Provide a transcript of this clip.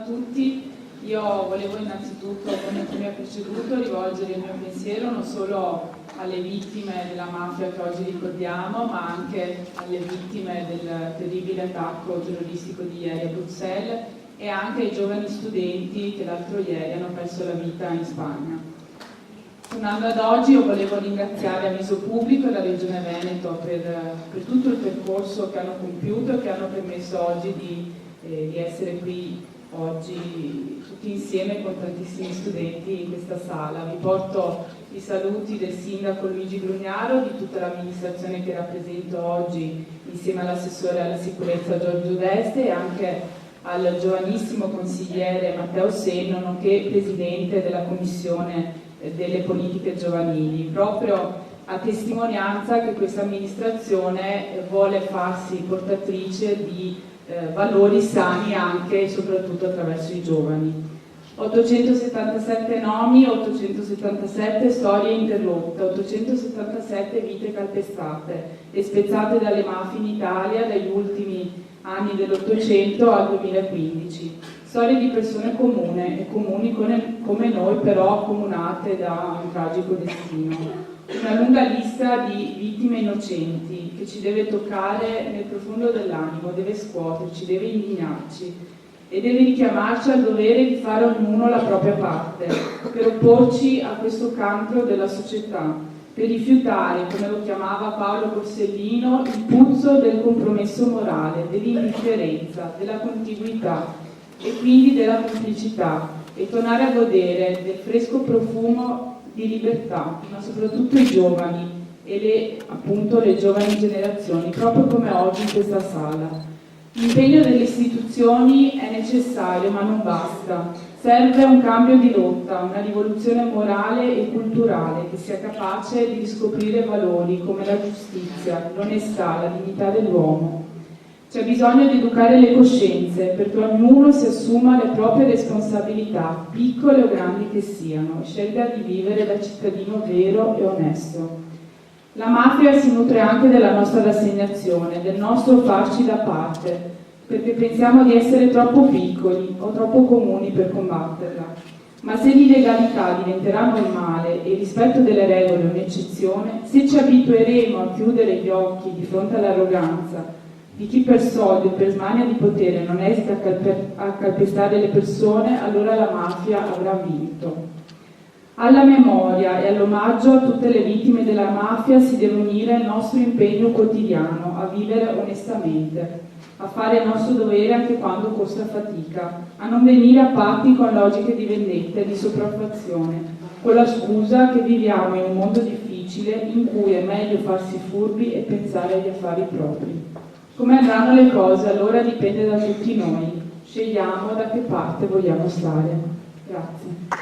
tutti. Io volevo innanzitutto, come mi ha preceduto, rivolgere il mio pensiero non solo alle vittime della mafia che oggi ricordiamo, ma anche alle vittime del terribile attacco terroristico di ieri a Bruxelles e anche ai giovani studenti che l'altro ieri hanno perso la vita in Spagna. Tornando ad oggi, io volevo ringraziare a viso pubblico la Regione Veneto per tutto il percorso che hanno compiuto e che hanno permesso oggi di essere qui oggi tutti insieme con tantissimi studenti in questa sala. Vi porto i saluti del sindaco Luigi Grugnaro, di tutta l'amministrazione che rappresento oggi insieme all'assessore alla sicurezza Giorgio Deste e anche al giovanissimo consigliere Matteo Senno, nonché presidente della commissione delle politiche giovanili, proprio a testimonianza che questa amministrazione vuole farsi portatrice di valori sani anche e soprattutto attraverso i giovani. 877 nomi, 877 storie interrotte, 877 vite calpestate e spezzate dalle mafie in Italia dagli ultimi anni dell'Ottocento al 2015. Storie di persone comuni come noi, però accomunate da un tragico destino. Una lunga lista di vittime innocenti che ci deve toccare nel profondo dell'animo, deve scuoterci, deve indignarci e deve richiamarci al dovere di fare ognuno la propria parte per opporci a questo cancro della società, per rifiutare, come lo chiamava Paolo Borsellino, il puzzo del compromesso morale, dell'indifferenza, della contiguità e quindi della complicità e tornare a godere del fresco profumo di libertà, ma soprattutto i giovani e le giovani generazioni, proprio come oggi in questa sala. L'impegno delle istituzioni è necessario, ma non basta. Serve un cambio di rotta, una rivoluzione morale e culturale che sia capace di riscoprire valori come la giustizia, l'onestà, la dignità dell'uomo. C'è bisogno di educare le coscienze perché ognuno si assuma le proprie responsabilità, piccole o grandi che siano, e scelga di vivere da cittadino vero e onesto. La mafia si nutre anche della nostra rassegnazione, del nostro farci da parte, perché pensiamo di essere troppo piccoli o troppo comuni per combatterla. Ma se l'illegalità diventerà normale e il rispetto delle regole un'eccezione, se ci abitueremo a chiudere gli occhi di fronte all'arroganza di chi per soldi o per smania di potere non esita a calpestare le persone, allora la mafia avrà vinto. Alla memoria e all'omaggio a tutte le vittime della mafia si deve unire il nostro impegno quotidiano a vivere onestamente, a fare il nostro dovere anche quando costa fatica, a non venire a patti con logiche di vendetta e di sopraffazione, con la scusa che viviamo in un mondo difficile in cui è meglio farsi furbi e pensare agli affari propri. Come andranno le cose allora dipende da tutti noi. Scegliamo da che parte vogliamo stare. Grazie.